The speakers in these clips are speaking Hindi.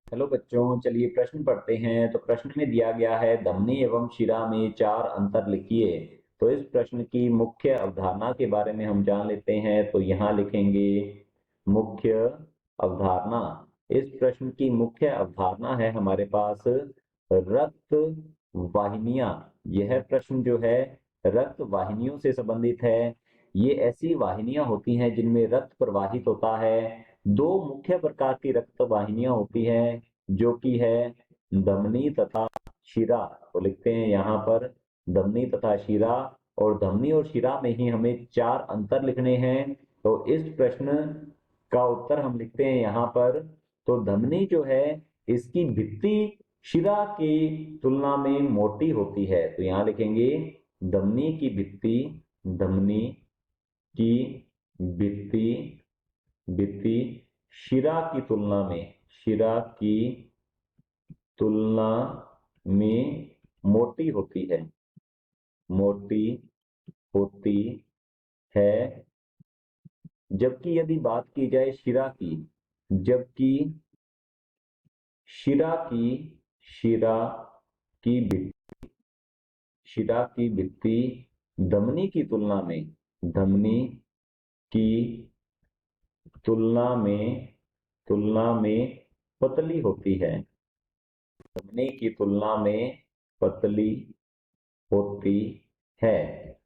हेलो बच्चों, चलिए प्रश्न पढ़ते हैं। तो प्रश्न में दिया गया है धमनी एवं शिरा में चार अंतर लिखिए। तो इस प्रश्न की मुख्य अवधारणा के बारे में हम जान लेते हैं। तो यहाँ लिखेंगे मुख्य अवधारणा। इस प्रश्न की मुख्य अवधारणा है हमारे पास रक्त वाहिनियां। यह प्रश्न जो है रक्त वाहिनियों से संबंधित है। ये ऐसी वाहिनियां होती हैं जिनमें रक्त प्रवाहित होता है। दो मुख्य प्रकार की रक्त वाहिनियां होती हैं, जो कि है धमनी तथा शिरा। तो लिखते हैं यहाँ पर धमनी तथा शिरा। और धमनी और शिरा में ही हमें चार अंतर लिखने हैं। तो इस प्रश्न का उत्तर हम लिखते हैं यहाँ पर। तो धमनी जो है इसकी भित्ति शिरा की तुलना में मोटी होती है। तो यहाँ लिखेंगे धमनी की भित्ति, धमनी की भित्ति भित्ति शिरा की तुलना में, शिरा की तुलना में मोटी होती है, मोटी होती है। जबकि यदि बात की जाए शिरा की, जबकि शिरा की शिरा की शिरा की भित्ति धमनी की तुलना में, धमनी की तुलना में पतली होती है, धमनी की तुलना में पतली होती है।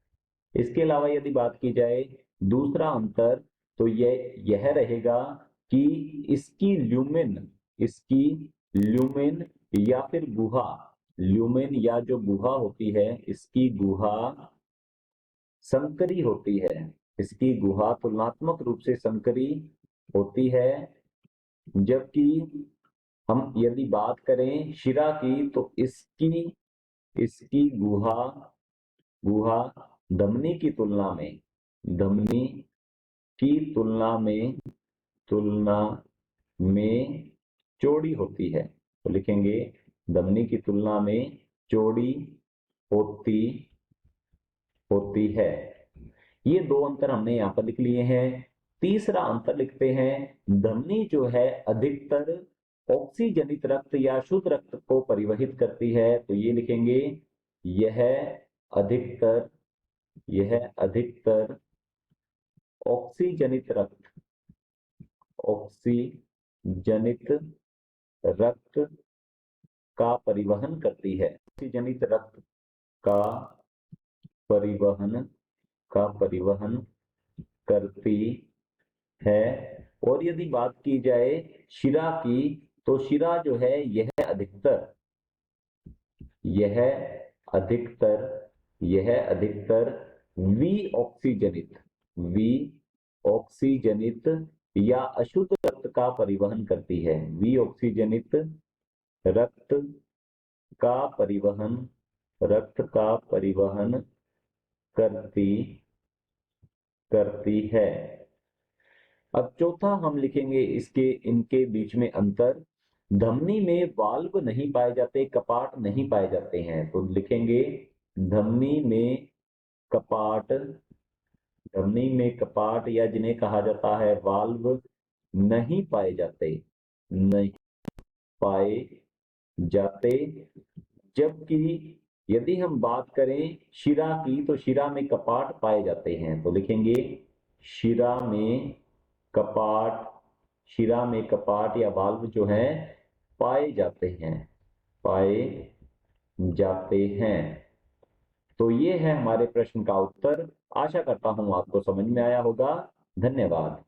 इसके अलावा यदि बात की जाए दूसरा अंतर, तो यह रहेगा कि इसकी ल्यूमेन या फिर गुहा, ल्यूमेन या जो गुहा होती है, इसकी गुहा संकरी होती है। इसकी गुहा तुलनात्मक रूप से संकरी होती है। जबकि हम यदि बात करें शिरा की, तो इसकी इसकी गुहा गुहा धमनी की तुलना में, धमनी की तुलना में चौड़ी होती है। तो लिखेंगे धमनी की तुलना में चौड़ी होती होती है। ये दो अंतर हमने यहाँ पर लिख लिए हैं। तीसरा अंतर लिखते हैं धमनी जो है अधिकतर ऑक्सीजनित रक्त या शुद्ध रक्त को परिवहित करती है। तो ये लिखेंगे यह अधिकतर यह अधिकतर ऑक्सीजनित रक्त, ऑक्सीजनित रक्त का परिवहन करती है, ऑक्सीजनित रक्त का परिवहन परिवहन करती है। और यदि बात की जाए शिरा की, तो शिरा जो है यह अधिकतर यह अधिकतर वी ऑक्सीजनित या अशुद्ध रक्त का परिवहन करती है, वी ऑक्सीजनित रक्त का परिवहन करती करती है। अब चौथा हम लिखेंगे इनके बीच में अंतर। धमनी में वाल्व नहीं पाए जाते, कपाट नहीं पाए जाते हैं। तो लिखेंगे धमनी में कपाट, धमनी में कपाट या जिन्हें कहा जाता है वाल्व नहीं पाए जाते, नहीं पाए जाते। जबकि यदि हम बात करें शिरा की, तो शिरा में कपाट पाए जाते हैं। तो लिखेंगे शिरा में कपाट, शिरा में कपाट या वाल्व जो है पाए जाते हैं, पाए जाते हैं। तो ये है हमारे प्रश्न का उत्तर। आशा करता हूं आपको समझ में आया होगा। धन्यवाद।